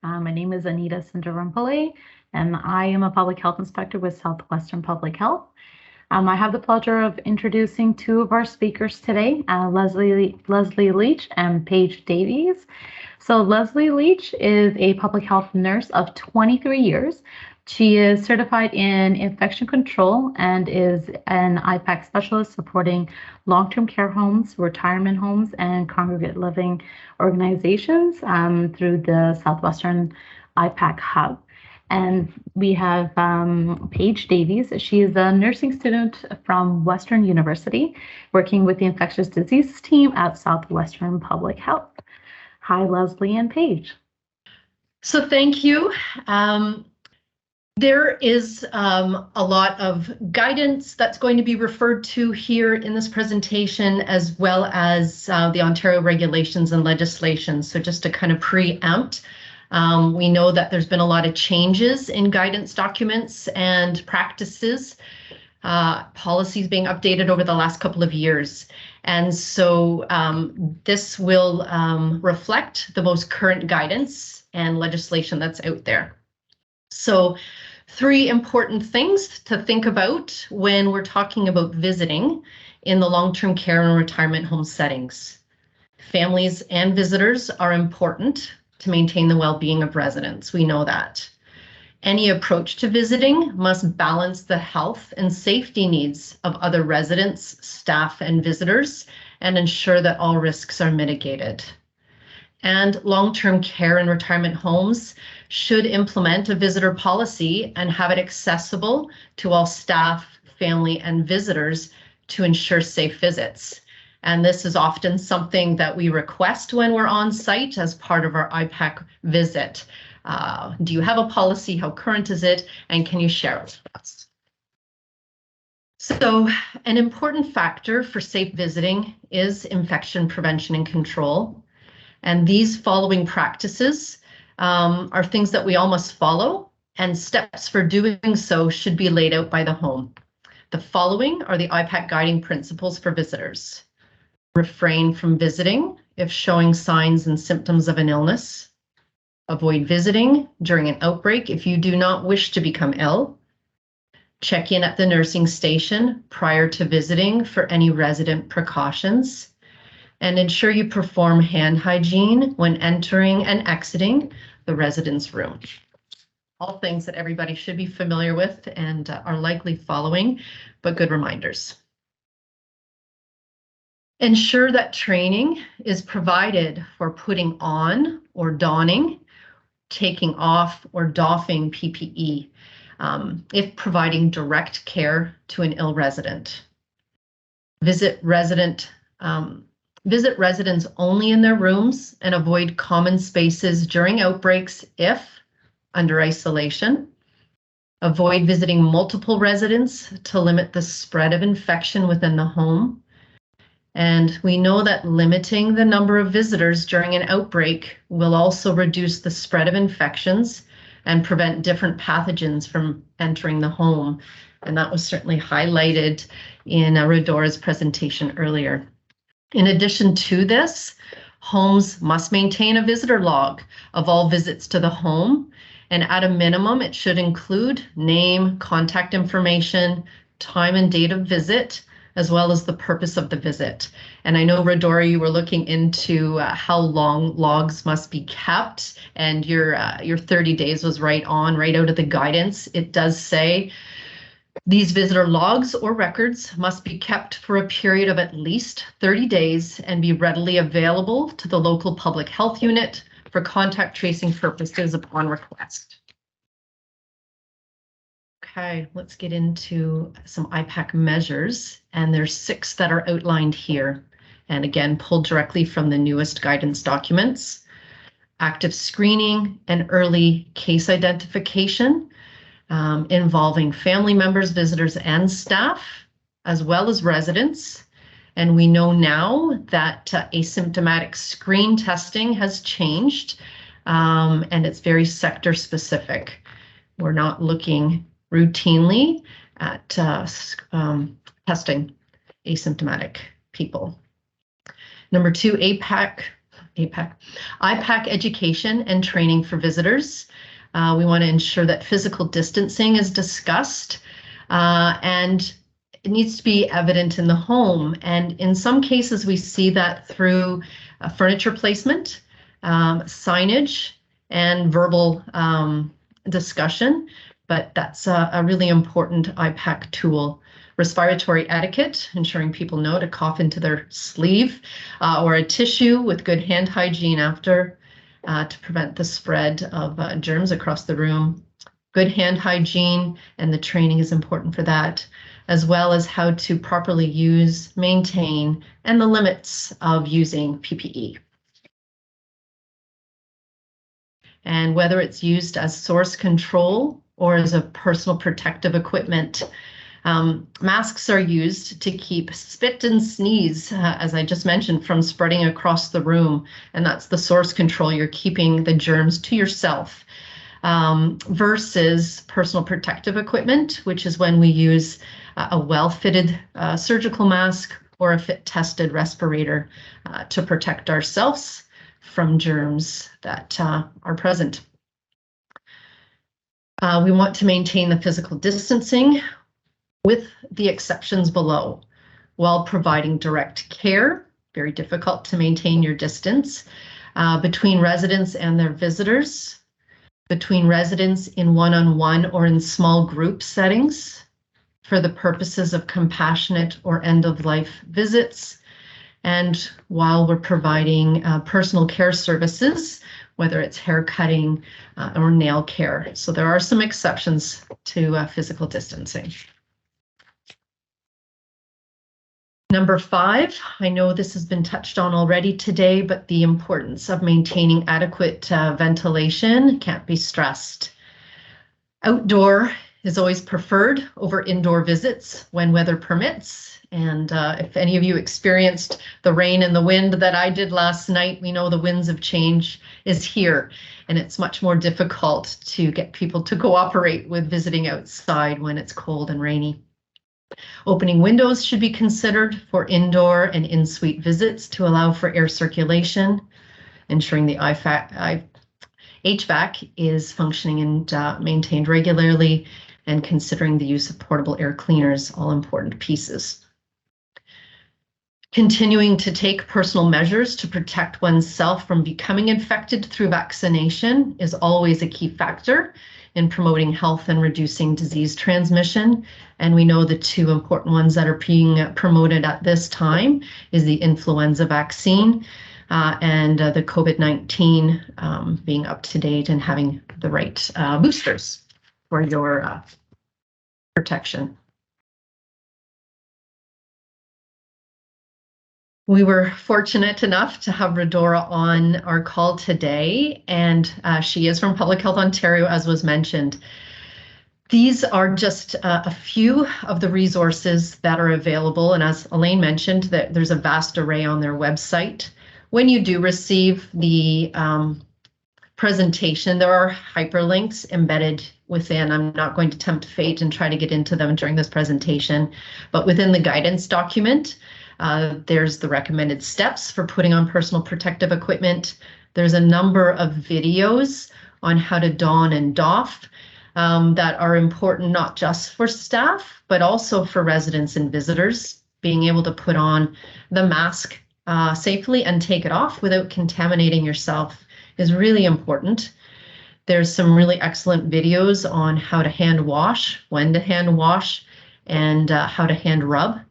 My name is Anita Cinderempole, and I am a public health inspector with Southwestern Public Health. I have the pleasure of introducing two of our speakers today, Leslie Leach and Paige Davies. So Leslie Leach is a public health nurse of 23 years. She is certified in infection control and is an IPAC specialist supporting long-term care homes, retirement homes, and congregate living organizations through the Southwestern IPAC Hub. And we have Paige Davies. She is a nursing student from Western University, working with the infectious diseases team at Southwestern Public Health. Hi, Leslie and Paige. So thank you. There is a lot of guidance that's going to be referred to here in this presentation, as well as the Ontario regulations and legislation. So just to kind of preempt, we know that there's been a lot of changes in guidance documents and practices, policies being updated over the last couple of years. And so this will reflect the most current guidance and legislation that's out there. So 3 important things to think about when we're talking about visiting in the long-term care and retirement home settings. Families and visitors are important to maintain the well-being of residents. We know that. Any approach to visiting must balance the health and safety needs of other residents, staff, and visitors, and ensure that all risks are mitigated. And long-term care and retirement homes should implement a visitor policy and have it accessible to all staff, family, and visitors to ensure safe visits. And this is often something that we request when we're on site as part of our IPAC visit. Do you have a policy? How current is it? And can you share it with us? So an important factor for safe visiting is infection prevention and control. And these following practices are things that we all must follow, and steps for doing so should be laid out by the home. The following are the IPAC guiding principles for visitors. Refrain from visiting if showing signs and symptoms of an illness. Avoid visiting during an outbreak if you do not wish to become ill. Check in at the nursing station prior to visiting for any resident precautions. And ensure you perform hand hygiene when entering and exiting the resident's room. All things that everybody should be familiar with and are likely following, but good reminders. Ensure that training is provided for putting on or donning, taking off or doffing PPE, if providing direct care to an ill resident. Visit residents only in their rooms and avoid common spaces during outbreaks if under isolation. Avoid visiting multiple residents to limit the spread of infection within the home. And we know that limiting the number of visitors during an outbreak will also reduce the spread of infections and prevent different pathogens from entering the home. And that was certainly highlighted in Rodora's presentation earlier. In addition to this, homes must maintain a visitor log of all visits to the home, and at a minimum, it should include name, contact information, time and date of visit, as well as the purpose of the visit. And I know, Rodora, you were looking into how long logs must be kept, and your 30 days was right out of the guidance. It does say these visitor logs or records must be kept for a period of at least 30 days and be readily available to the local public health unit for contact tracing purposes upon request. Okay, let's get into some IPAC measures, and there's 6 that are outlined here. And again, pulled directly from the newest guidance documents. Active screening and early case identification, involving family members, visitors, and staff, as well as residents. And we know now that asymptomatic screen testing has changed, and it's very sector specific. We're not looking routinely at testing asymptomatic people. Number 2, IPAC education and training for visitors. We want to ensure that physical distancing is discussed, and it needs to be evident in the home. And in some cases, we see that through furniture placement, signage, and verbal discussion, but that's a really important IPAC tool. Respiratory etiquette, ensuring people know to cough into their sleeve or a tissue with good hand hygiene after to prevent the spread of germs across the room. Good hand hygiene, and the training is important for that, as well as how to properly use, maintain, and the limits of using PPE. And whether it's used as source control or as a personal protective equipment. Masks are used to keep spit and sneeze, as I just mentioned, from spreading across the room. And that's the source control. You're keeping the germs to yourself, versus personal protective equipment, which is when we use a well-fitted surgical mask or a fit-tested respirator to protect ourselves from germs that are present. We want to maintain the physical distancing with the exceptions below, while providing direct care. Very difficult to maintain your distance between residents and their visitors, between residents in one-on-one or in small group settings for the purposes of compassionate or end-of-life visits, and while we're providing personal care services, whether it's hair cutting or nail care. So there are some exceptions to physical distancing. Number 5, I know this has been touched on already today, but the importance of maintaining adequate ventilation can't be stressed. Outdoor is always preferred over indoor visits when weather permits. And if any of you experienced the rain and the wind that I did last night, we know the winds of change is here, and it's much more difficult to get people to cooperate with visiting outside when it's cold and rainy. Opening windows should be considered for indoor and in-suite visits to allow for air circulation, ensuring the HVAC is functioning and maintained regularly, and considering the use of portable air cleaners, all important pieces. Continuing to take personal measures to protect oneself from becoming infected through vaccination is always a key factor in promoting health and reducing disease transmission. And we know the 2 important ones that are being promoted at this time is the influenza vaccine and the COVID-19 being up to date and having the right boosters for your protection. We were fortunate enough to have Redora on our call today, and she is from Public Health Ontario, as was mentioned. These are just a few of the resources that are available, and as Elaine mentioned, that there's a vast array on their website. When you do receive the presentation, there are hyperlinks embedded within. I'm not going to tempt fate and try to get into them during this presentation, but within the guidance document, there's the recommended steps for putting on personal protective equipment. There's a number of videos on how to don and doff that are important not just for staff, but also for residents and visitors. Being able to put on the mask safely and take it off without contaminating yourself is really important. There's some really excellent videos on how to hand wash, when to hand wash, and how to hand rub.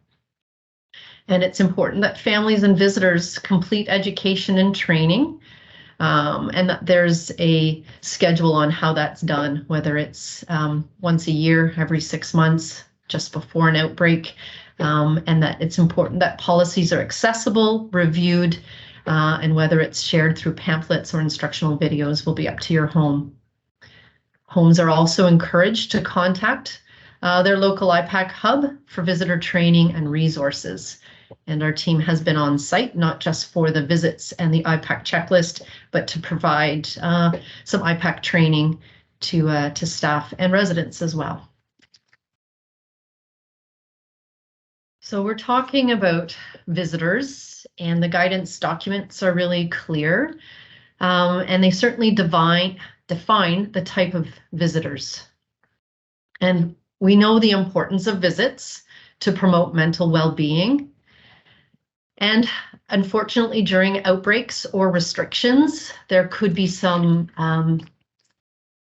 And it's important that families and visitors complete education and training, and that there's a schedule on how that's done, whether it's once a year, every 6 months, just before an outbreak, and that it's important that policies are accessible, reviewed, and whether it's shared through pamphlets or instructional videos will be up to your home. Homes are also encouraged to contact their local IPAC hub for visitor training and resources. And our team has been on site, not just for the visits and the IPAC checklist, but to provide some IPAC training to staff and residents as well. So we're talking about visitors, and the guidance documents are really clear, and they certainly define the type of visitors. And we know the importance of visits to promote mental well-being. And unfortunately, during outbreaks or restrictions, there could be some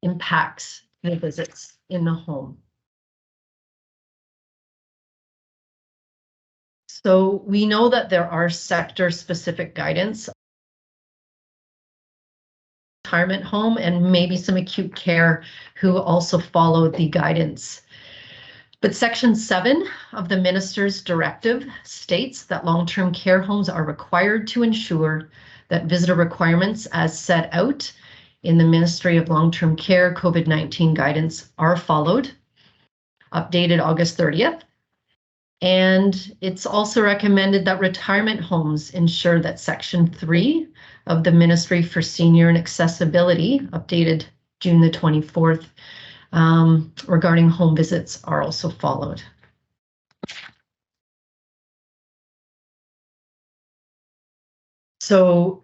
impacts to the visits in the home. So we know that there are sector-specific guidance, retirement home, and maybe some acute care who also follow the guidance. But Section 7 of the Minister's Directive states that long-term care homes are required to ensure that visitor requirements as set out in the Ministry of Long-Term Care COVID-19 guidance are followed, updated August 30th. And it's also recommended that retirement homes ensure that Section 3 of the Ministry for Senior and Accessibility, updated June the 24th, regarding home visits are also followed. So,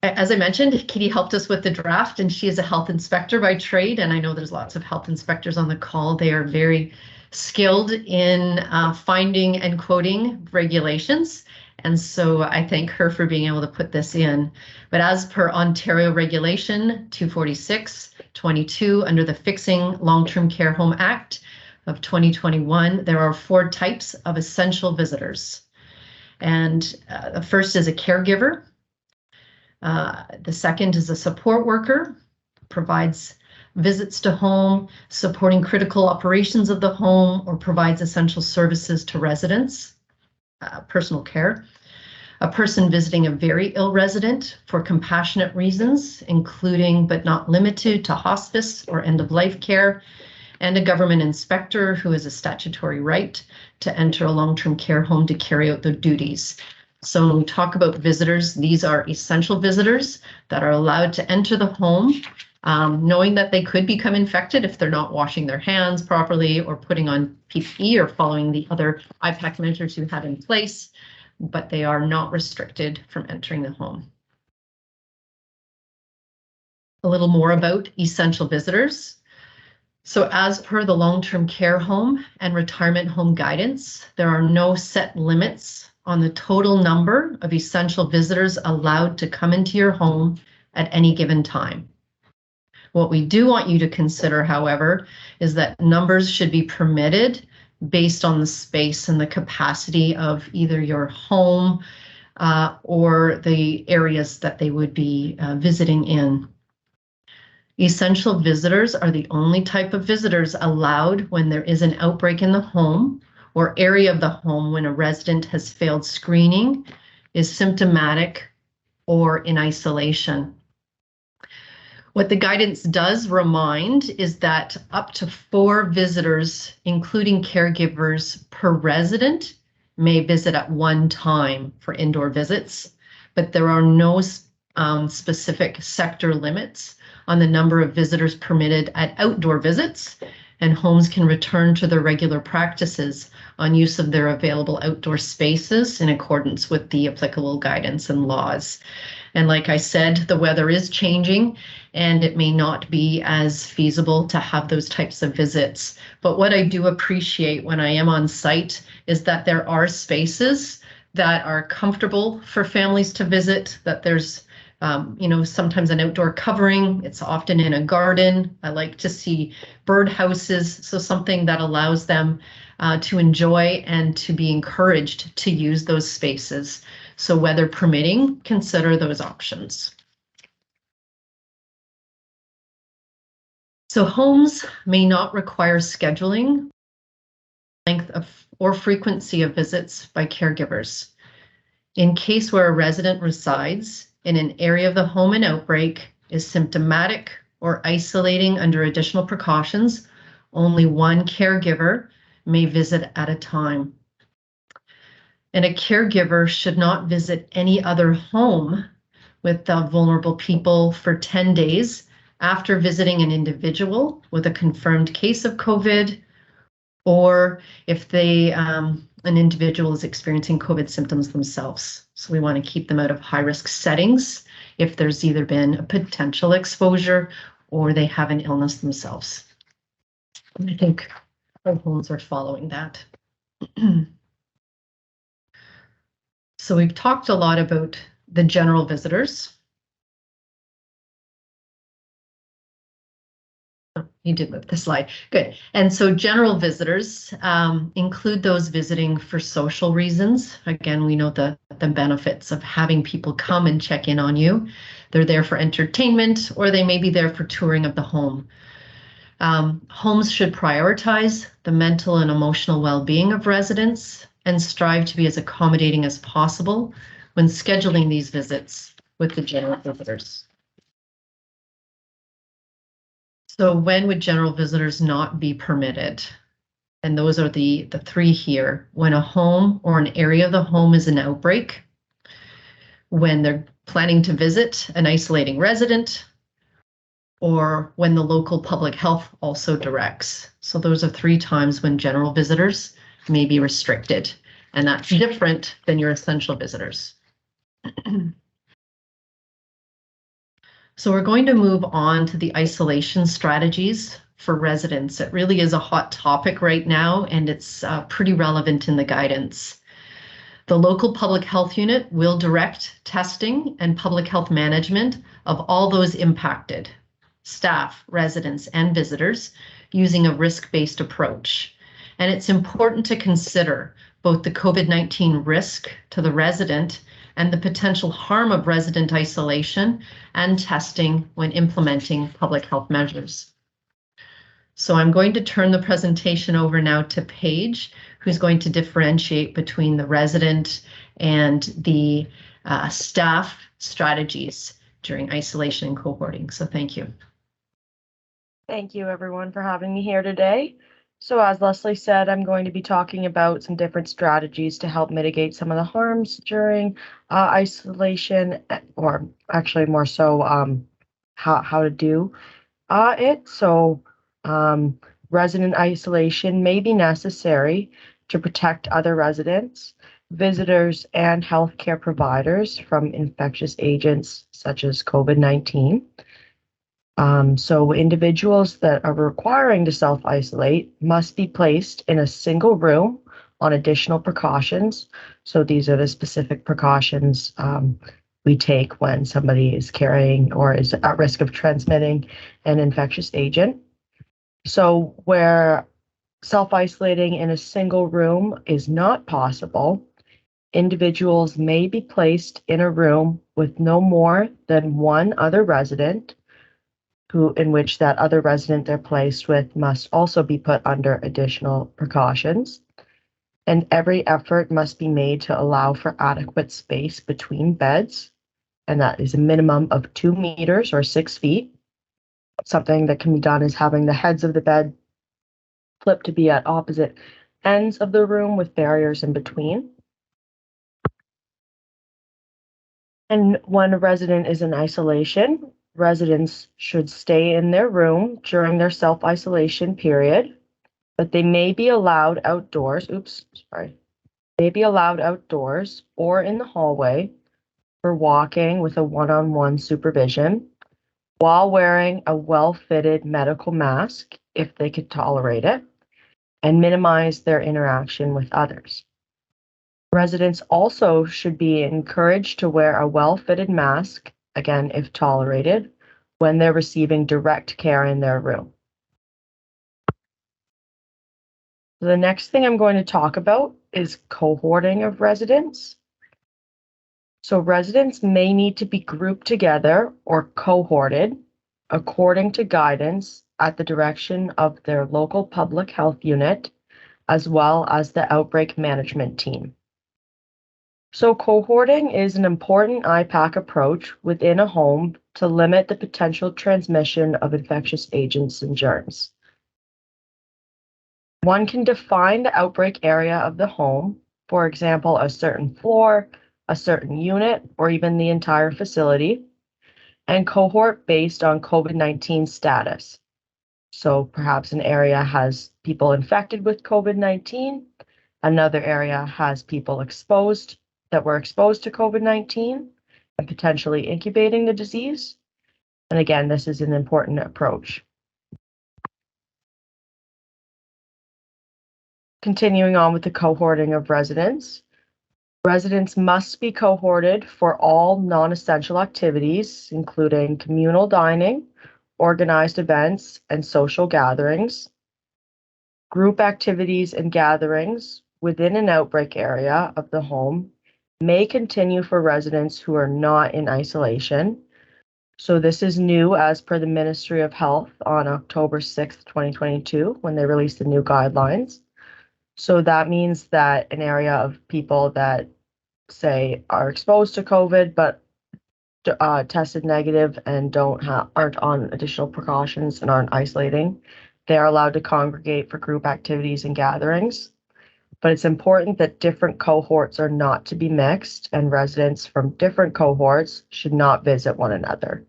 as I mentioned, Kitty helped us with the draft, and she is a health inspector by trade, and I know there's lots of health inspectors on the call. They are very skilled in finding and quoting regulations, and so I thank her for being able to put this in. But as per Ontario Regulation 246/22 under the Fixing Long-Term Care Home Act of 2021, there are 4 types of essential visitors. And the first is a caregiver. The second is a support worker, provides visits to home, supporting critical operations of the home, or provides essential services to residents, personal care. A person visiting a very ill resident for compassionate reasons, including but not limited to hospice or end-of-life care, and a government inspector who has a statutory right to enter a long-term care home to carry out their duties. So when we talk about visitors, these are essential visitors that are allowed to enter the home, knowing that they could become infected if they're not washing their hands properly or putting on PPE or following the other IPAC measures you have in place, but they are not restricted from entering the home. A little more about essential visitors. So as per the long-term care home and retirement home guidance, there are no set limits on the total number of essential visitors allowed to come into your home at any given time. What we do want you to consider, however, is that numbers should be permitted based on the space and the capacity of either your home or the areas that they would be visiting in. Essential visitors are the only type of visitors allowed when there is an outbreak in the home or area of the home when a resident has failed screening, is symptomatic, or in isolation. What the guidance does remind is that up to 4 visitors, including caregivers per resident, may visit at one time for indoor visits, but there are no specific sector limits on the number of visitors permitted at outdoor visits, and homes can return to their regular practices on use of their available outdoor spaces in accordance with the applicable guidance and laws. And like I said, the weather is changing and it may not be as feasible to have those types of visits. But what I do appreciate when I am on site is that there are spaces that are comfortable for families to visit, that there's sometimes an outdoor covering. It's often in a garden. I like to see bird houses, so something that allows them to enjoy and to be encouraged to use those spaces. So weather permitting, consider those options. So homes may not require scheduling, length of or frequency of visits by caregivers. In case where a resident resides in an area of the home in outbreak, is symptomatic or isolating under additional precautions, only one caregiver may visit at a time. And a caregiver should not visit any other home with vulnerable people for 10 days after visiting an individual with a confirmed case of COVID, or if they an individual is experiencing COVID symptoms themselves. So we want to keep them out of high-risk settings if there's either been a potential exposure or they have an illness themselves. And I think our homes are following that. So we've talked a lot about the general visitors. Oh, you did move the slide. Good. And so general visitors include those visiting for social reasons. Again, we know the benefits of having people come and check in on you. They're there for entertainment, or they may be there for touring of the home. Homes should prioritize the mental and emotional well-being of residents and strive to be as accommodating as possible when scheduling these visits with the general visitors. So when would general visitors not be permitted? And those are the three here. When a home or an area of the home is an outbreak, when they're planning to visit an isolating resident, or when the local public health also directs. So those are 3 times when general visitors may be restricted, and that's different than your essential visitors. So we're going to move on to the isolation strategies for residents. It really is a hot topic right now, and it's pretty relevant in the guidance. The local public health unit will direct testing and public health management of all those impacted, staff, residents, and visitors, using a risk-based approach. And it's important to consider both the COVID-19 risk to the resident and the potential harm of resident isolation and testing when implementing public health measures. So I'm going to turn the presentation over now to Paige, who's going to differentiate between the resident and the staff strategies during isolation and cohorting. So thank you. Thank you everyone for having me here today. So as Leslie said, I'm going to be talking about some different strategies to help mitigate some of the harms during isolation, or actually more so how to do it. So resident isolation may be necessary to protect other residents, visitors, and healthcare providers from infectious agents such as COVID-19. So individuals that are requiring to self-isolate must be placed in a single room on additional precautions. So these are the specific precautions we take when somebody is carrying or is at risk of transmitting an infectious agent. So where self-isolating in a single room is not possible, individuals may be placed in a room with no more than one other resident, in which that other resident they're placed with must also be put under additional precautions. And every effort must be made to allow for adequate space between beds, and that is a minimum of 2 meters or 6 feet. Something that can be done is having the heads of the bed flipped to be at opposite ends of the room with barriers in between. And when a resident is in isolation, residents should stay in their room during their self-isolation period, but they may be allowed outdoors, may be allowed outdoors or in the hallway for walking with a one-on-one supervision while wearing a well-fitted medical mask if they could tolerate it, and minimize their interaction with others. Residents also should be encouraged to wear a well-fitted mask, again, if tolerated, when they're receiving direct care in their room. The next thing I'm going to talk about is cohorting of residents. So residents may need to be grouped together or cohorted according to guidance at the direction of their local public health unit, as well as the outbreak management team. So cohorting is an important IPAC approach within a home to limit the potential transmission of infectious agents and germs. One can define the outbreak area of the home, for example, a certain floor, a certain unit, or even the entire facility, and cohort based on COVID-19 status. So perhaps an area has people infected with COVID-19, Another area has people that were exposed to COVID-19 and potentially incubating the disease. And again, this is an important approach. Continuing on with the cohorting of residents. Residents must be cohorted for all non-essential activities, including communal dining, organized events, and social gatherings. Group activities and gatherings within an outbreak area of the home may continue for residents who are not in isolation. So this is new as per the Ministry of Health on October 6th, 2022, when they released the new guidelines. So that means that an area of people that say are exposed to COVID but tested negative and aren't on additional precautions and aren't isolating, they are allowed to congregate for group activities and gatherings. But it's important that different cohorts are not to be mixed, and residents from different cohorts should not visit one another.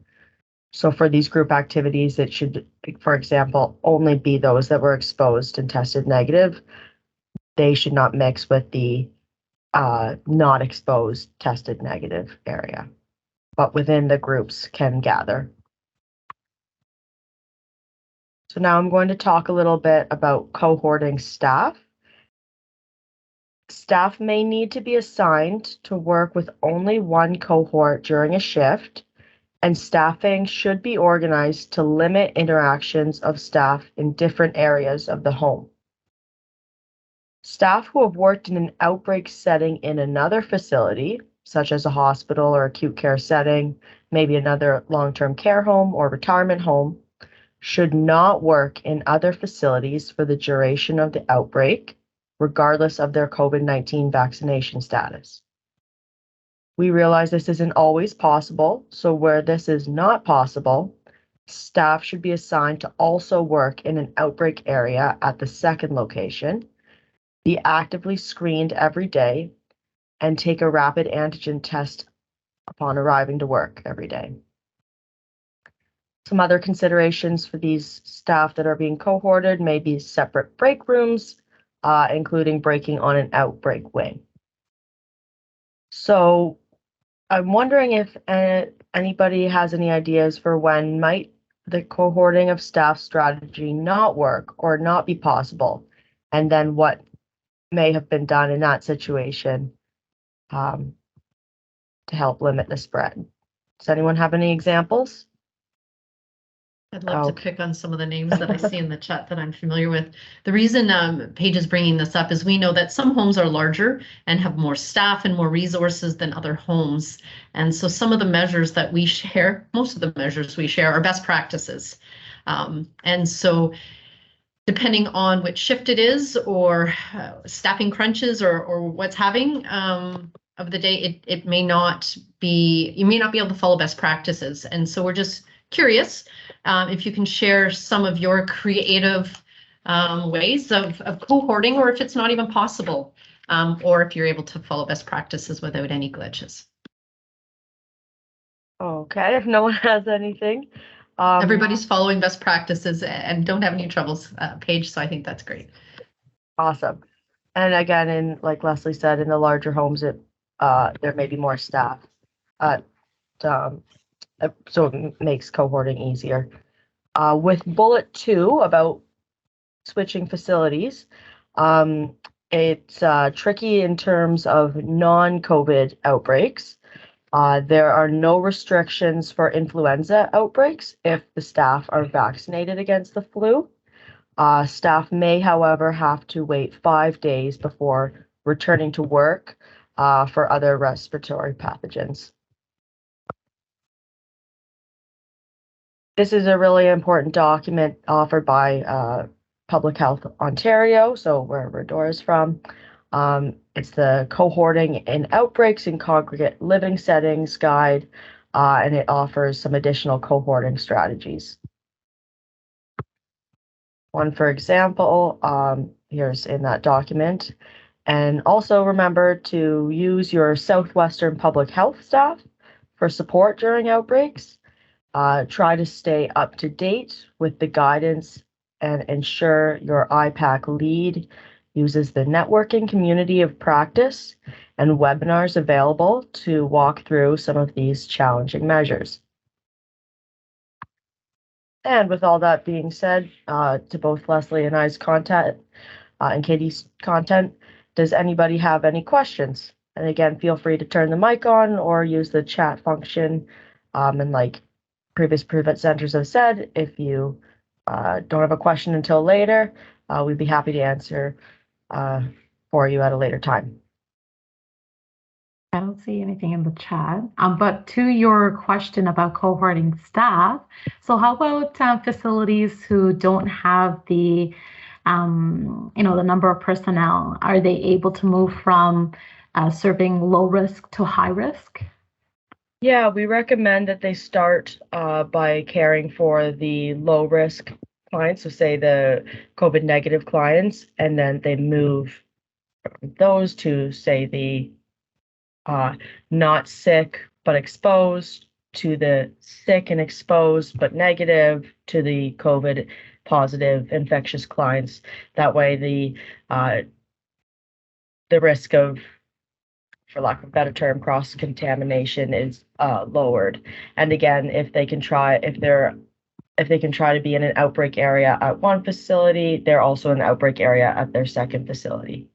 So for these group activities, it should, for example, only be those that were exposed and tested negative. They should not mix with the not exposed, tested negative area, but within the groups can gather. So now I'm going to talk a little bit about cohorting staff. Staff may need to be assigned to work with only one cohort during a shift, and staffing should be organized to limit interactions of staff in different areas of the home. Staff who have worked in an outbreak setting in another facility, such as a hospital or acute care setting, maybe another long-term care home or retirement home, should not work in other facilities for the duration of the outbreak, regardless of their COVID-19 vaccination status. We realize this isn't always possible, so where this is not possible, staff should be assigned to also work in an outbreak area at the second location, be actively screened every day, and take a rapid antigen test upon arriving to work every day. Some other considerations for these staff that are being cohorted may be separate break rooms, including breaking on an outbreak wing. So I'm wondering if anybody has any ideas for when might the cohorting of staff strategy not work or not be possible, and then what may have been done in that situation to help limit the spread. Does anyone have any examples? I'd love to pick on some of the names that I see in the chat that I'm familiar with. The reason Paige is bringing this up is we know that some homes are larger and have more staff and more resources than other homes. And so some of the measures that we share, most of the measures we share are best practices. And so depending on which shift it is or staffing crunches or what's having of the day, it may not be, you may not be able to follow best practices. And so we're just curious if you can share some of your creative ways of cohorting, or if it's not even possible, or if you're able to follow best practices without any glitches. Okay, if no one has anything. Everybody's following best practices and don't have any troubles, Paige, so I think that's great. Awesome. And again, like Leslie said, in the larger homes, there may be more staff. So it makes cohorting easier. With bullet 2 about switching facilities, it's tricky in terms of non-COVID outbreaks. There are no restrictions for influenza outbreaks if the staff are vaccinated against the flu. Staff may, however, have to wait 5 days before returning to work for other respiratory pathogens. This is a really important document offered by Public Health Ontario, so wherever Dora's from. It's the Cohorting in Outbreaks in Congregate Living Settings Guide, and it offers some additional cohorting strategies. One, for example, here's in that document. And also remember to use your Southwestern Public Health staff for support during outbreaks. Try to stay up to date with the guidance and ensure your IPAC lead, uses the networking community of practice and webinars available to walk through some of these challenging measures. And with all that being said, to both Leslie and I's content and Katie's content, does anybody have any questions? And again, feel free to turn the mic on or use the chat function. And like previous presenters have said, if you don't have a question until later, we'd be happy to answer for you at a later time. I don't see anything in the chat, but to your question about cohorting staff, so how about facilities who don't have the, the number of personnel? Are they able to move from serving low risk to high risk? Yeah, we recommend that they start by caring for the low risk clients, so say the COVID negative clients, and then they move those to say the not sick but exposed, to the sick and exposed but negative, to the COVID positive infectious clients. That way the risk of, for lack of a better term, cross contamination is lowered. And again, if they can try to be in an outbreak area at one facility, they're also in an outbreak area at their second facility.